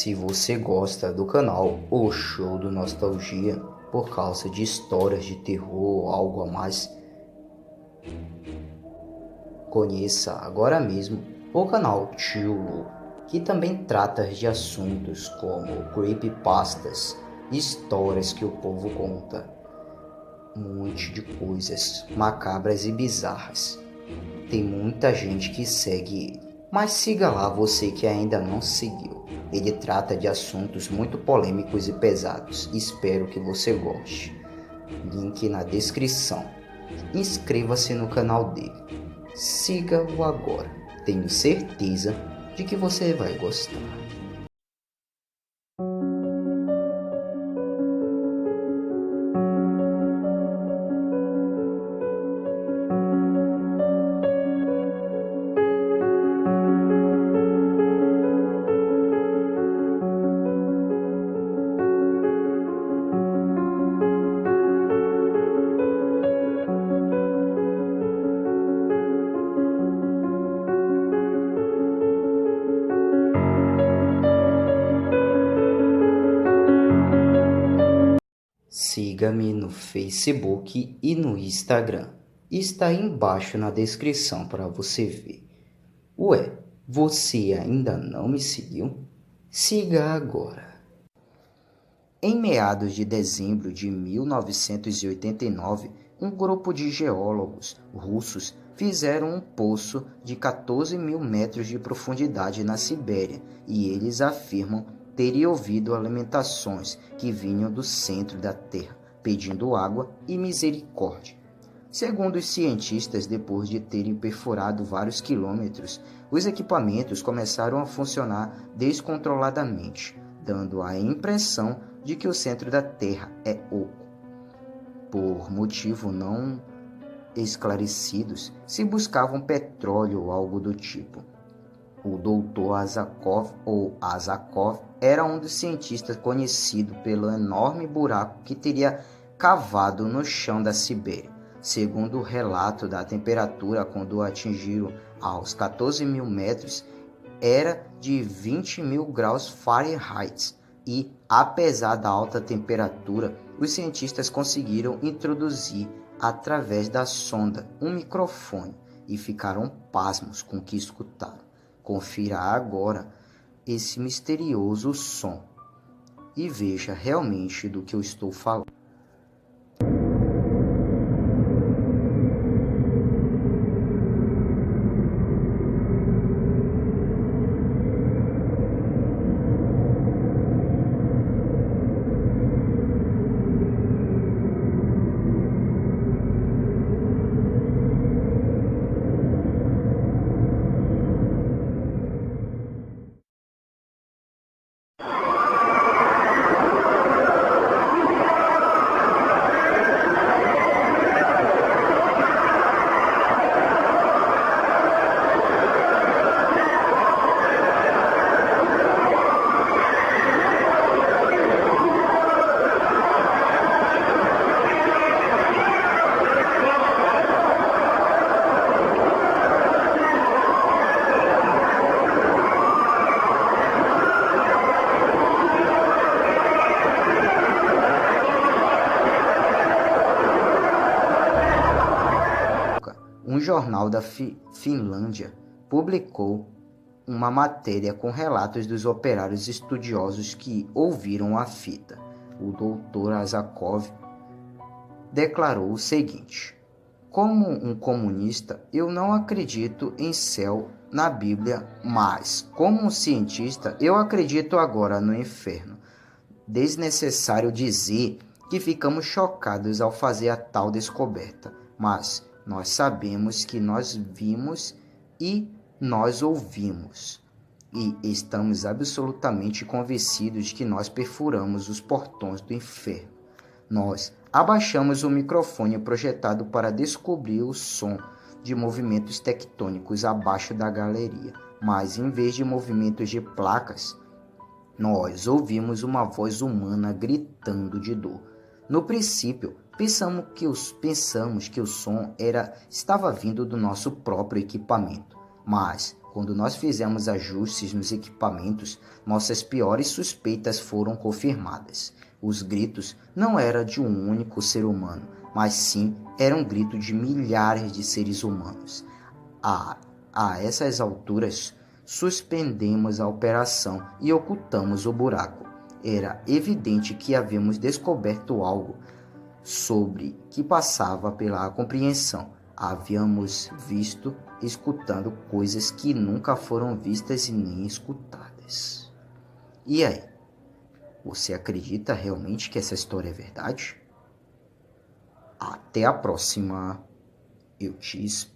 Se você gosta do canal O Show do Nostalgia por causa de histórias de terror ou algo a mais, conheça agora mesmo o canal Tio Lu, que também trata de assuntos como creepypastas, histórias que o povo conta, um monte de coisas macabras e bizarras. Tem muita gente que segue ele, mas siga lá você que ainda não seguiu. Ele trata de assuntos muito polêmicos e pesados. Espero que você goste. Link na descrição. Inscreva-se no canal dele. Siga-o agora. Tenho certeza de que você vai gostar. Siga-me no Facebook e no Instagram. Está aí embaixo na descrição para você ver. Ué, você ainda não me seguiu? Siga agora. Em meados de dezembro de 1989, um grupo de geólogos russos fizeram um poço de 14 mil metros de profundidade na Sibéria e eles afirmam terem ouvido lamentações que vinham do centro da Terra, pedindo água e misericórdia. Segundo os cientistas, depois de terem perfurado vários quilômetros, os equipamentos começaram a funcionar descontroladamente, dando a impressão de que o centro da Terra é oco. Por motivo não esclarecidos, se buscavam petróleo ou algo do tipo. O Dr. Azakov era um dos cientistas conhecido pelo enorme buraco que teria cavado no chão da Sibéria. Segundo o relato da temperatura quando atingiram aos 14 mil metros, era de 20 mil graus Fahrenheit e, apesar da alta temperatura, os cientistas conseguiram introduzir através da sonda um microfone e ficaram pasmos com o que escutaram. Confira agora esse misterioso som e veja realmente do que eu estou falando. Um jornal da Finlândia publicou uma matéria com relatos dos operários estudiosos que ouviram a fita. O Dr. Azakov declarou o seguinte: como um comunista, eu não acredito em céu na Bíblia, mas, como um cientista, eu acredito agora no inferno. Desnecessário dizer que ficamos chocados ao fazer a tal descoberta, mas nós sabemos que nós vimos e nós ouvimos, e estamos absolutamente convencidos de que nós perfuramos os portões do inferno. Nós abaixamos o microfone projetado para descobrir o som de movimentos tectônicos abaixo da galeria, mas em vez de movimentos de placas, nós ouvimos uma voz humana gritando de dor. No princípio, pensamos que o som estava vindo do nosso próprio equipamento, Mas, quando nós fizemos ajustes nos equipamentos, nossas piores suspeitas foram confirmadas. Os gritos não eram de um único ser humano, mas sim eram gritos de milhares de seres humanos. A essas alturas, suspendemos a operação e ocultamos o buraco. Era evidente que havíamos descoberto algo sobre que passava pela compreensão. Havíamos visto, escutando coisas que nunca foram vistas e nem escutadas. E aí? Você acredita realmente que essa história é verdade? Até a próxima. Eu te espero.